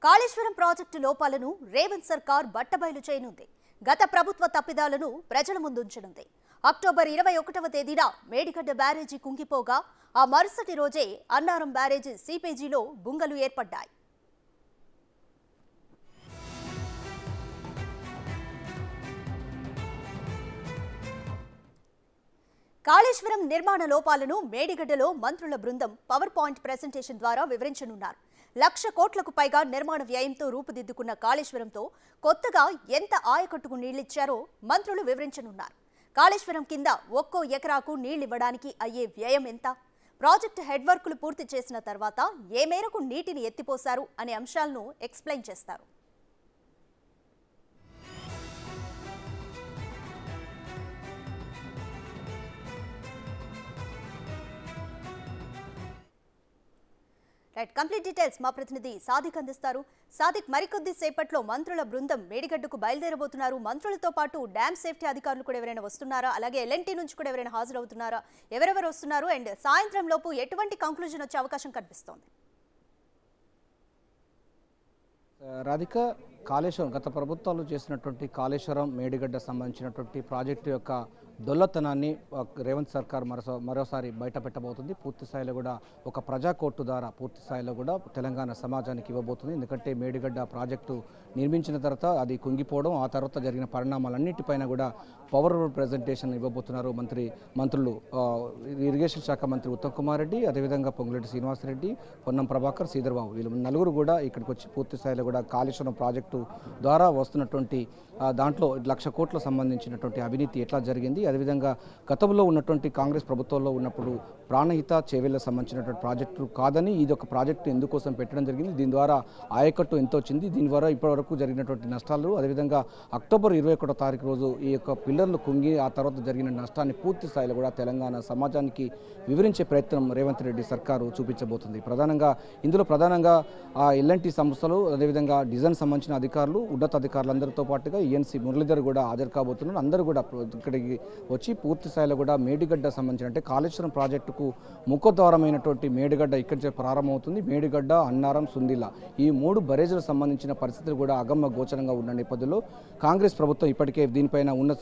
Kaleshwaram project లోపాలను రేవంత్ సర్కార్ బట్టబయలు చేయనుంది. గత ప్రభుత్వ తప్పిదాలను ప్రజల ముందుంచనుంది. అక్టోబర్ 21వ తేదీన మేడిగడ్డ బ్యారేజీ కుంగిపోగా ఆ మరుసటి రోజే అన్నారం బ్యారేజీ సీపేజీలో బుంగలు ఏర్పడ్డాయి. కాళేశ్వరం నిర్మాణ లోపాలను మేడిగడ్డలో మంత్రుల బృందం పవర్ పాయింట్ ప్రెజెంటేషన్ ద్వారా వివరించనున్నారు. 1,00,000 కోట్లకు పైగా నిర్మాణ వ్యయంతో రూపుదిద్దుకున్న కాళేశ్వరంతో కొత్తగా ఎంత ఆయకట్టుకు నీళ్లిచ్చారో మంత్రులు వివరించనున్నారు. కాళేశ్వరం కింద ఒక్కో ఎకరాకు నీళ్లివ్వడానికి అయ్యే వ్యయం ఎంత, ప్రాజెక్టు హెడ్ వర్కులు పూర్తి చేసిన తర్వాత ఏ మేరకు నీటిని ఎత్తిపోశారు అనే అంశాలను ఎక్స్ప్లెయిన్ చేస్తారు. రైట్, కంప్లీట్ డీటెయిల్స్ మా ప్రతినిధి సాదిక్ అందిస్తారు. సాదిక్, మరికొద్ది సేపట్లో మంత్రుల బృందం మేడిగడ్డకు బయలుదేరబోతున్నారు. మంత్రులతో పాటు డ్యామ్ సేఫ్టీ అధికారులు కూడా ఎవరైనా వస్తున్నారా? అలాగే ఎల్ఎన్టీ నుంచి కూడా ఎవరైనా హాజరవుతున్నారా? ఎవరెవరు వస్తున్నారు? అండ్ సాయంత్రం లోపు ఎటువంటి కంక్లూజన్ వచ్చే అవకాశం కనిపిస్తోంది? రాధిక, కాళేశ్వరం గత ప్రభుత్వాలు చేసినటువంటి కాళేశ్వరం మేడిగడ్డ సంబంధించినటువంటి ప్రాజెక్టు యొక్క దొల్లతనాన్ని రేవంత్ సర్కార్ మరోసారి బయట పెట్టబోతుంది. పూర్తి స్థాయిలో కూడా ఒక ప్రజా కోర్టు ద్వారా పూర్తి స్థాయిలో కూడా తెలంగాణ సమాజానికి ఇవ్వబోతుంది. ఎందుకంటే మేడిగడ్డ ప్రాజెక్టు నిర్మించిన తర్వాత అది కుంగిపోవడం, ఆ తర్వాత జరిగిన పరిణామాలన్నిటిపైన కూడా పవర్ ప్రెజెంటేషన్ ఇవ్వబోతున్నారు మంత్రులు. ఇరిగేషన్ శాఖ మంత్రి ఉత్తమ్ కుమార్ రెడ్డి, అదేవిధంగా పొంగులేటి శ్రీనివాసరెడ్డి, పొన్నం ప్రభాకర్, శ్రీధర్బాబు, వీళ్ళు నలుగురు కూడా ఇక్కడికి వచ్చి పూర్తి స్థాయిలో కూడా కాళేశ్వరం ప్రాజెక్టు ద్వారా వస్తున్నటువంటి దాంట్లో 1,00,000 కోట్ల సంబంధించినటువంటి అవినీతి ఎట్లా జరిగింది, అదేవిధంగా గతంలో ఉన్నటువంటి కాంగ్రెస్ ప్రభుత్వంలో ఉన్నప్పుడు ప్రాణహిత చేవెళ్ళకు సంబంధించినటువంటి ప్రాజెక్టు కాదని ఇది ఒక ప్రాజెక్టు ఎందుకోసం పెట్టడం జరిగింది, దీని ద్వారా ఆయకట్టు ఎంత వచ్చింది, దీని ద్వారా ఇప్పటివరకు జరిగినటువంటి నష్టాలు, అదేవిధంగా అక్టోబర్ 21వ తారీఖు రోజు ఈ యొక్క పిల్లర్లు కుంగి ఆ తర్వాత జరిగిన నష్టాన్ని పూర్తి స్థాయిలో కూడా తెలంగాణ సమాజానికి వివరించే ప్రయత్నం రేవంత్ రెడ్డి సర్కారు చూపించబోతుంది. ఇందులో ప్రధానంగా ఎల్ఎన్టీ సంస్థలు, అదేవిధంగా డిజైన్ సంబంధించిన అధికారులు, ఉన్నతాధికారులందరితో పాటుగా ఈఎన్సీ మురళీధర్ కూడా హాజరు కాబోతున్నారు. అందరూ కూడా ఇక్కడికి వచ్చి పూర్తి స్థాయిలో కూడా మేడిగడ్డ సంబంధించిన అంటే కాళేశ్వరం ప్రాజెక్టుకు ముఖద్వారమైనటువంటి మేడిగడ్డ ఇక్కడి నుంచి ప్రారంభమవుతుంది. మేడిగడ్డ, అన్నారం, సుందిల్ల ఈ 3 బరేజులకు సంబంధించిన పరిస్థితులు కూడా అగమ్య గోచరంగా ఉన్న నేపథ్యంలో కాంగ్రెస్ ప్రభుత్వం ఇప్పటికే దీనిపైన ఉన్నత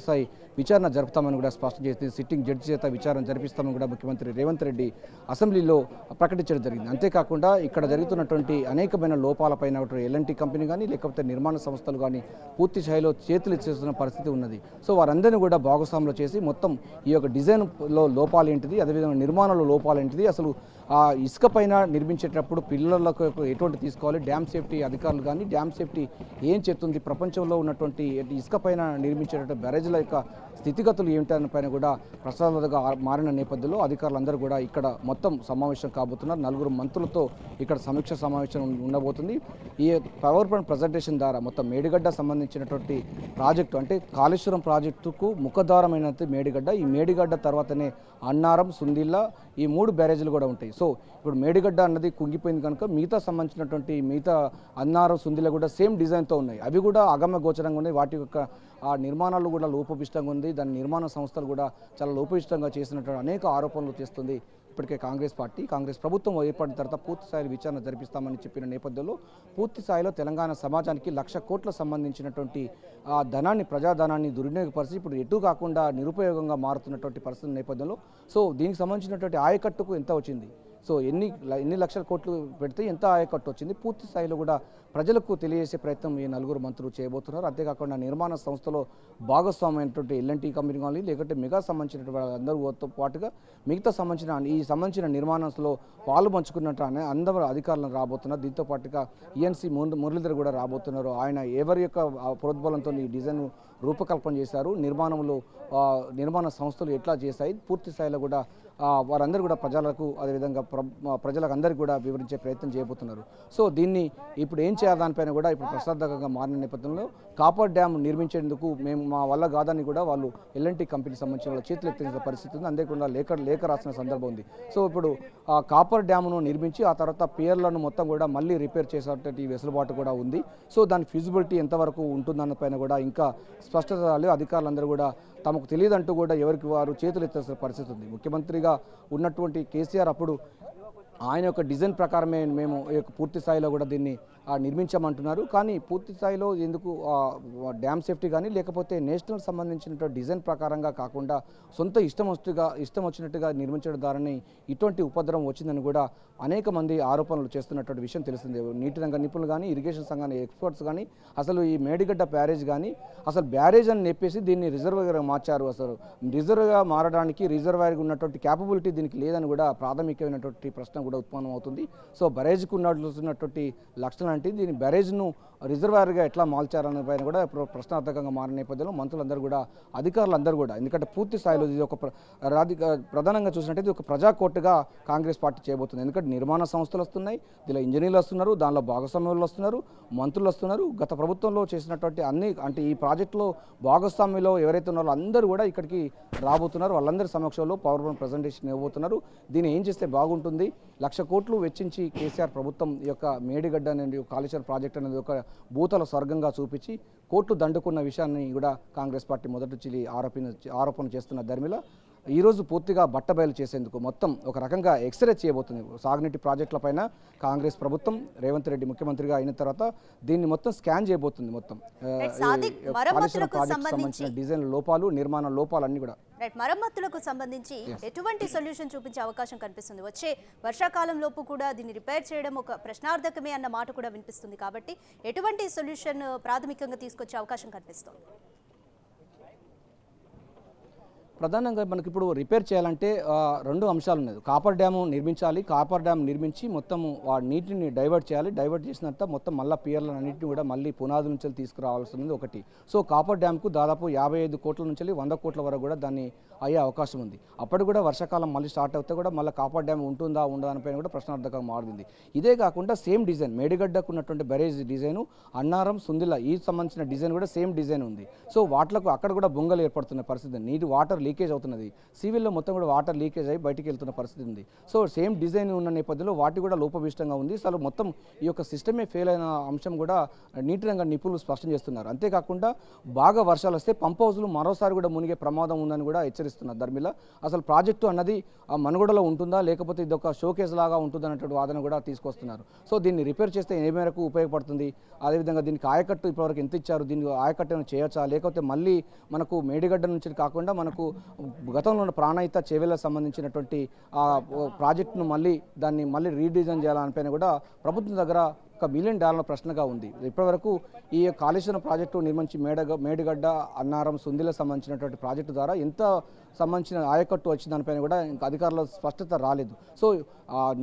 స్థాయి విచారణ జరుపుతామని కూడా స్పష్టం చేసింది. సిట్టింగ్ జడ్జి చేత విచారణ జరిపిస్తామని కూడా ముఖ్యమంత్రి రేవంత్ రెడ్డి అసెంబ్లీలో ప్రకటించడం జరిగింది. అంతేకాకుండా ఇక్కడ జరుగుతున్నటువంటి అనేకమైన లోపాలపైన ఎల్ఎన్టీ కంపెనీ కానీ లేకపోతే నిర్మాణ సంస్థలు కానీ పూర్తి స్థాయిలో చేతులు ఇచ్చేస్తున్న పరిస్థితి ఉన్నది. సో వారందరినీ కూడా భాగస్వాములు చేసి మొత్తం ఈ యొక్క డిజైన్లో లోపాలు ఏంటిది, అదేవిధంగా నిర్మాణంలో లోపాలు ఏంటిది, అసలు ఆ ఇసుక పైన నిర్మించేటప్పుడు పిల్లలకు ఎటువంటి తీసుకోవాలి, డ్యామ్ సేఫ్టీ అధికారులు కానీ డ్యామ్ సేఫ్టీ ఏం చెప్తుంది, ప్రపంచంలో ఉన్నటువంటి ఇసుక పైన నిర్మించేటటువంటి బ్యారేజ్ల యొక్క స్థితిగతులు ఏమిటన్న పైన కూడా ప్రసాదాలుగా మారిన నేపథ్యంలో అధికారులందరూ కూడా ఇక్కడ మొత్తం సమావేశం కాబోతున్నారు. 4 మంత్రులతో ఇక్కడ సమీక్ష సమావేశం ఉండబోతుంది. ఈ పవర్ పాయింట్ ప్రజెంటేషన్ ద్వారా మొత్తం మేడిగడ్డ సంబంధించినటువంటి ప్రాజెక్టు అంటే కాళేశ్వరం ప్రాజెక్టుకు ముఖద్వారమైనది మేడిగడ్డ. ఈ మేడిగడ్డ తర్వాతనే అన్నారం, సుందిల్ల ఈ 3 బ్యారేజీలు కూడా ఉంటాయి. సో ఇప్పుడు మేడిగడ్డ అన్నది కుంగిపోయింది కనుక మిగతా అన్నారం, సుందిల్ల కూడా సేమ్ డిజైన్తో ఉన్నాయి. అవి కూడా అగమ్య గోచరంగా ఉన్నాయి. వాటి యొక్క ఆ నిర్మాణాలు కూడా లోపభూయిష్టంగా ఉంది. దాని నిర్మాణ సంస్థలు కూడా చాలా లోపభూయిష్టంగా చేసినటువంటి అనేక ఆరోపణలు చేస్తుంది ఇప్పటికే కాంగ్రెస్ ప్రభుత్వం ఏర్పడిన తర్వాత పూర్తి స్థాయిలో విచారణ జరిపిస్తామని చెప్పిన నేపథ్యంలో పూర్తి స్థాయిలో తెలంగాణ సమాజానికి 1,00,000 కోట్ల సంబంధించినటువంటి ధనాన్ని, ప్రజాధనాన్ని దుర్వినియోగపరిచి ఇప్పుడు ఎటు కాకుండా నిరుపయోగంగా మారుతున్నటువంటి పరిస్థితుల నేపథ్యంలో సో దీనికి సంబంధించినటువంటి ఆయకట్టుకు ఎంత వచ్చింది, సో ఎన్ని లక్షల కోట్లు పెడితే ఎంత ఆయకట్టు వచ్చింది, పూర్తి స్థాయిలో కూడా ప్రజలకు తెలియజేసే ప్రయత్నం ఈ 4 మంత్రులు చేయబోతున్నారు. అంతేకాకుండా నిర్మాణ సంస్థలో భాగస్వామైనటువంటి ఎల్ఎన్టీ కంపెనీ కానీ లేకపోతే మెగా సంబంధించినటువంటి వాళ్ళందరితో పాటుగా మిగతా సంబంధించిన నిర్మాణంలో పాలు పంచుకున్నట్టు అందరూ అధికారులను రాబోతున్నారు. దీంతో పాటుగా ఈఎన్సీ మురళీధర్ కూడా రాబోతున్నారు. ఆయన ఎవరి యొక్క ప్రోద్బలంతో ఈ డిజైన్ రూపకల్పన చేశారు, నిర్మాణ సంస్థలు ఎట్లా చేశాయి, పూర్తి స్థాయిలో కూడా వారందరూ కూడా ప్రజలకు అదేవిధంగా ప్రజలకు అందరికీ కూడా వివరించే ప్రయత్నం చేయబోతున్నారు. సో దీన్ని ఇప్పుడు ఏం చేయాలి దానిపైన కూడా ఇప్పుడు ప్రశ్నార్థకంగా మారిన నేపథ్యంలో కాపర్ డ్యామ్ నిర్మించేందుకు మా వల్ల కాదని కూడా వాళ్ళు ఎల్ఎన్టీ కంపెనీకి సంబంధించిన వాళ్ళ చేతులు ఎత్తిన పరిస్థితి ఉంది. అంతేకాకుండా లేఖ రాసిన సందర్భం ఉంది. సో ఇప్పుడు ఆ కాపర్ డ్యామ్ను నిర్మించి ఆ తర్వాత పియర్లను మొత్తం కూడా మళ్ళీ రిపేర్ చేసేటువంటి వెసులుబాటు కూడా ఉంది. సో దాని ఫిజిబిలిటీ ఎంతవరకు ఉంటుందన్న పైన కూడా ఇంకా స్పష్టత రాలేదు. అధికారులందరూ కూడా తమకు తెలియదంటూ కూడా ఎవరికి వారు చేతులు ఎత్తేసిన పరిస్థితి ఉంది. ముఖ్యమంత్రిగా ఉన్నటువంటి కేసీఆర్ అప్పుడు ఆయన యొక్క డిజైన్ ప్రకారమే మేము పూర్తి స్థాయిలో కూడా దీన్ని నిర్మించామంటున్నారు. కానీ పూర్తి స్థాయిలో ఎందుకు డ్యామ్ సేఫ్టీ కానీ లేకపోతే నేషనల్ సంబంధించినటువంటి డిజైన్ ప్రకారంగా కాకుండా సొంత ఇష్టం వచ్చినట్టుగా నిర్మించడం ద్వారానే ఇటువంటి ఉపద్రవం వచ్చిందని కూడా అనేక మంది ఆరోపణలు చేస్తున్నటువంటి విషయం తెలిసిందే. నీటి రంగ నిపుణులు కానీ ఇరిగేషన్ సంఘాన్ని ఎక్స్పర్ట్స్ కానీ అసలు ఈ మేడిగడ్డ బ్యారేజ్ కానీ అసలు బ్యారేజ్ అని చెప్పేసి దీన్ని రిజర్వాయర్గా మార్చారు. అసలు రిజర్వ్గా మారడానికి రిజర్వాయర్గా ఉన్నటువంటి క్యాపబిలిటీ దీనికి లేదని కూడా ప్రాథమికమైనటువంటి ప్రశ్న కూడా ఉత్పన్నం అవుతుంది. సో బ్యారేజ్కు ఉన్నటువంటి లక్షణాలు అంటే దీని బ్యారేజ్ను రిజర్వాయర్గా ఎట్లా మార్చారనే పైన కూడా ప్రశ్నార్థకంగా మారిన నేపథ్యంలో మంత్రులందరూ కూడా అధికారులందరూ కూడా ఎందుకంటే పూర్తి స్థాయిలో ఇది ఒక ప్రధానంగా చూసినట్టు ఇది ఒక ప్రజా కోర్టుగా కాంగ్రెస్ పార్టీ చేయబోతుంది. ఎందుకంటే నిర్మాణ సంస్థలు వస్తున్నాయి, దీనిలో ఇంజనీర్లు వస్తున్నారు, దానిలో భాగస్వామ్యులు వస్తున్నారు, మంత్రులు వస్తున్నారు. గత ప్రభుత్వంలో చేసినటువంటి అన్ని అంటే ఈ ప్రాజెక్టులో భాగస్వామ్యంలో ఎవరైతే ఉన్నారో అందరూ కూడా ఇక్కడికి రాబోతున్నారు. వాళ్ళందరి సమక్షంలో పవర్ పాయింట్ ప్రజెంటేషన్ ఇవ్వబోతున్నారు. దీన్ని ఏం చేస్తే బాగుంటుంది, 1,00,000 కోట్లు వెచ్చించి కేసీఆర్ ప్రభుత్వం ఈ యొక్క మేడిగడ్డ అనేది కాళేశ్వరం ప్రాజెక్ట్ అనేది ఒక భూతల స్వర్గంగా చూపించి కోర్టు దండుకున్న విషయాన్ని కూడా కాంగ్రెస్ పార్టీ మొదటి నుంచి ఆరోపణ చేస్తున్న ధర్మిల ఈరోజు పూర్తిగా బట్టబయలు చేసేందుకు మొత్తం ఒక రకంగా ఎక్స్రే చేయబోతుంది. సాగునీటి ప్రాజెక్టులపైన కాంగ్రెస్ ప్రభుత్వం రేవంత్ రెడ్డి ముఖ్యమంత్రిగా అయిన తర్వాత దీన్ని మొత్తం స్కాన్ చేయబోతుంది. మొత్తం సంబంధించిన డిజైన్ లోపాలు, నిర్మాణ లోపాలు అన్ని కూడా మరమ్మతులకు సంబంధించి ఎటువంటి సొల్యూషన్ చూపించే అవకాశం కనిపిస్తుంది? వచ్చే వర్షాకాలం లోపు కూడా దీన్ని రిపేర్ చేయడం ఒక ప్రశ్నార్థకమే అన్న మాట కూడా వినిపిస్తుంది. కాబట్టి ఎటువంటి సొల్యూషన్ ప్రాథమికంగా తీసుకొచ్చే అవకాశం కనిపిస్తుంది? ప్రధానంగా మనకి ఇప్పుడు రిపేర్ చేయాలంటే 2 అంశాలు ఉన్నాయి. కాపర్ డ్యాము నిర్మించాలి. కాపర్ డ్యామ్ నిర్మించి మొత్తము ఆ నీటిని డైవర్ట్ చేయాలి. డైవర్ట్ చేసినంత మొత్తం మళ్ళీ పియర్లను అన్నింటినీ కూడా మళ్ళీ పునాదుల నుంచి తీసుకురావాల్సింది ఒకటి. సో కాపర్ డ్యామ్కు దాదాపు 55 కోట్ల నుంచి 100 కోట్ల వరకు కూడా దాన్ని అయ్యే అవకాశం ఉంది. అప్పుడు కూడా వర్షాకాలం మళ్ళీ స్టార్ట్ అవుతే కూడా మళ్ళీ కాపర్ డ్యామ్ ఉంటుందా ఉండదా అనిపైన కూడా ప్రశ్నార్థకంగా మారింది. ఇదే కాకుండా సేమ్ డిజైన్ మేడిగడ్డకు ఉన్నటువంటి బ్యారేజ్ డిజైను అన్నారం సుందిల ఈ సంబంధించిన డిజైన్ కూడా సేమ్ డిజైన్ ఉంది. సో వాటిలకు అక్కడ కూడా బొంగలు ఏర్పడుతున్న పరిస్థితి, నీటి వాటర్ లీకేజ్ అవుతున్నది. సివిల్లో మొత్తం కూడా వాటర్ లీకేజ్ అయ్యి బయటికి వెళ్తున్న పరిస్థితి ఉంది. సో సేమ్ డిజైన్ ఉన్న నేపథ్యంలో వాటి కూడా లోపభీష్టంగా ఉంది. అసలు మొత్తం ఈ యొక్క సిస్టమే ఫెయిల్ అయిన అంశం కూడా నీటి రంగ నిపుణులు స్పష్టం చేస్తున్నారు. అంతేకాకుండా బాగా వర్షాలు వస్తే పంప్ హౌస్లు మరోసారి కూడా మునిగే ప్రమాదం ఉందని కూడా హెచ్చరిస్తున్నారు ధర్మిల. అసలు ప్రాజెక్టు అన్నది మనుగడలో ఉంటుందా లేకపోతే ఇది ఒక షోకేజ్ లాగా ఉంటుంది అన్నటువంటి వాదన కూడా తీసుకొస్తున్నారు. సో దీన్ని రిపేర్ చేస్తే ఏ మేరకు ఉపయోగపడుతుంది, అదేవిధంగా దీనికి ఆయకట్టు ఇప్పటివరకు ఎంత ఇచ్చారు, దీనికి ఆయకట్టు ఏమైనా చేయొచ్చా లేకపోతే మళ్ళీ మనకు మేడిగడ్డ నుంచి కాకుండా మనకు గతంలో ఉన్న ప్రాణహిత చేవేలకు సంబంధించినటువంటి ప్రాజెక్టును దాన్ని మళ్ళీ రీడిజైన్ చేయాలనిపైన కూడా ప్రభుత్వం దగ్గర ఒక $1 మిలియన్ ప్రశ్నగా ఉంది. ఇప్పటివరకు ఈ కాళేశ్వరం ప్రాజెక్టు నిర్మించి మేడిగడ్డ అన్నారం సుందిలకు సంబంధించినటువంటి ప్రాజెక్టు ద్వారా ఎంత సంబంధించిన ఆయకట్టు వచ్చిన దానిపైన కూడా ఇంకా అధికారుల స్పష్టత రాలేదు. సో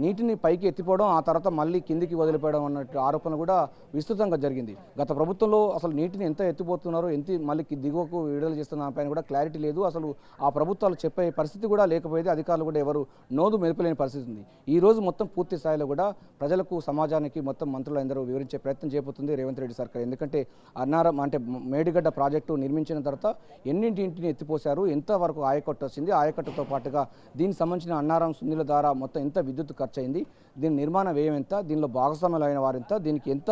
నీటిని పైకి ఎత్తిపోవడం ఆ తర్వాత మళ్ళీ కిందికి వదిలిపోవడం అన్నట్టు ఆరోపణ కూడా విస్తృతంగా జరిగింది. గత ప్రభుత్వంలో అసలు నీటిని ఎంత ఎత్తిపోతున్నారో ఎంత మళ్ళీ దిగువకు విడుదల చేస్తున్న దానిపైన కూడా క్లారిటీ లేదు. అసలు ఆ ప్రభుత్వాలు చెప్పే పరిస్థితి కూడా లేకపోతే అధికారులు కూడా ఎవరు నోదు మెరుపులేని పరిస్థితి ఉంది. ఈ రోజు మొత్తం పూర్తి స్థాయిలో కూడా ప్రజలకు సమాజానికి మొత్తం మంత్రులందరూ వివరించే ప్రయత్నం చేయబోతుంది రేవంత్ రెడ్డి సర్కార్. ఎందుకంటే అన్నారం అంటే మేడిగడ్డ ప్రాజెక్టు నిర్మించిన తర్వాత ఎన్నింటిని ఎత్తిపోశారు, ఎంతవరకు ఆయకట్టు వచ్చింది, ఆయకట్టుతో పాటుగా దీనికి సంబంధించిన అన్నారం సుందిల ద్వారా మొత్తం ఎంత విద్యుత్ ఖర్చు అయింది, దీని నిర్మాణ వ్యయం ఎంత, దీనిలో భాగస్వామ్యాలు అయిన వారు ఎంత, దీనికి ఎంత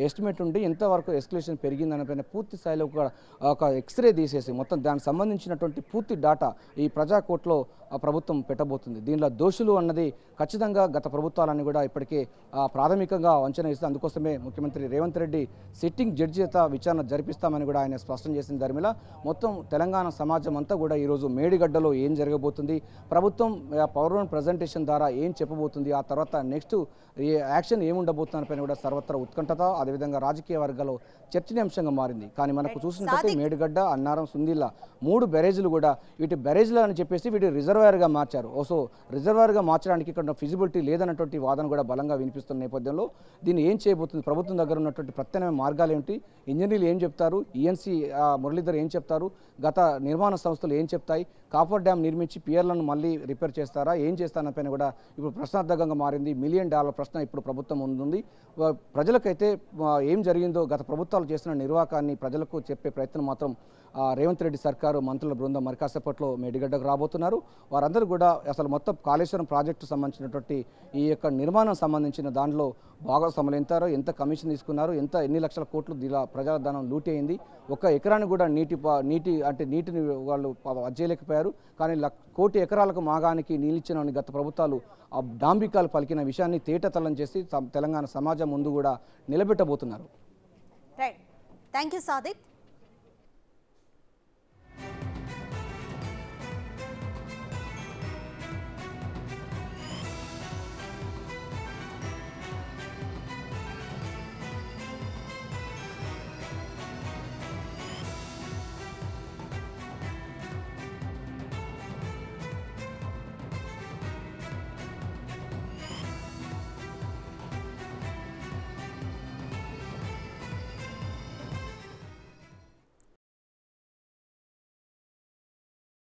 ఎస్టిమేట్ ఉండి ఎంతవరకు ఎస్కలేషన్ పెరిగిందనిపైన పూర్తి స్థాయిలో ఒక ఎక్స్రే తీసేసి మొత్తం దానికి సంబంధించినటువంటి పూర్తి డాటా ఈ ప్రజా కోర్టులో ప్రభుత్వం పెట్టబోతుంది. దీనిలో దోషులు అన్నది ఖచ్చితంగా గత ప్రభుత్వాలన్నీ కూడా ఇప్పటికే ప్రాథమికంగా అంచనా ఇస్తే అందుకోసమే ముఖ్యమంత్రి రేవంత్ రెడ్డి సిట్టింగ్ జడ్జి చేత విచారణ జరిపిస్తామని కూడా ఆయన స్పష్టం చేసిన ధర్మిల మొత్తం తెలంగాణ సమాజం అంతా కూడా ఈరోజు మేడిగడ్డలో ఏం జరగబోతుంది, ప్రభుత్వం పవర్ పాయింట్ ప్రజెంటేషన్ ద్వారా ఏం చెప్పబోతుంది, ఆ తర్వాత నెక్స్ట్ యాక్షన్ ఏముండబోతుందని పైన కూడా సర్వత్రా ఉత్కంఠత అదేవిధంగా రాజకీయ వర్గాల్లో చర్చనీయాంశంగా మారింది. కానీ మనకు చూసినట్లయితే మేడిగడ్డ అన్నారం సుందిల్ల 3 బ్యారేజీలు కూడా వీటి బ్యారేజ్లు అని చెప్పేసి వీటి రిజర్వాయర్గా మార్చారు. సో రిజర్వాయర్గా మార్చడానికి ఇక్కడ ఫిజిబిలిటీ లేదన్నటువంటి వాదన కూడా బలంగా వినిపిస్తున్న నేపథ్యంలో దీన్ని ఏం చేయబోతుంది, ప్రభుత్వం దగ్గర ఉన్నటువంటి ప్రత్యామ్నాయ మార్గాలు ఏమిటి, ఇంజనీర్లు ఏం చెప్తారు, ఈఎన్సీ మురళీధర్ ఏం చెప్తారు, గత నిర్మాణ సంస్థలు ఏం చెప్తాయి, కాపర్ డ్యామ్ నిర్మించి పియర్లను మళ్ళీ రిపేర్ చేస్తారా, ఏం చేస్తారన్న కూడా ఇప్పుడు ప్రశ్నార్థకంగా మారింది. $1 మిలియన్ ప్రశ్న ఇప్పుడు ప్రభుత్వం ఉంది. ప్రజలకైతే ఏం జరిగిందో గత ప్రభుత్వాలు చేసిన నిర్వాకాన్ని ప్రజలకు చెప్పే ప్రయత్నం మాత్రం రేవంత్ రెడ్డి సర్కారు మంత్రుల బృందం మరి కాసేపట్లో మేడిగడ్డకు రాబోతున్నారు. వారందరూ కూడా అసలు మొత్తం కాళేశ్వరం ప్రాజెక్టు సంబంధించిన చేసినటువంటి ఈ యొక్క నిర్మాణం సంబంధించిన దాంట్లో భాగస్వాములు ఎంతారో, ఎంత కమిషన్ తీసుకున్నారు, ఎన్ని లక్షల కోట్లు ఇలా ప్రజాధనం లూటీ అయింది. ఒక ఎకరాన్ని కూడా నీటిని వాళ్ళు అజ్జేయలేకపోయారు. కానీ కోటి ఎకరాలకు మాగానికి నీళ్ళిచ్చిన గత ప్రభుత్వాలు ఆ డాంబికాలు పలికిన విషయాన్ని తేటతల్లం చేసి తెలంగాణ సమాజం ముందు కూడా నిలబెట్టబోతున్నారు. Right, thank you Sadiq.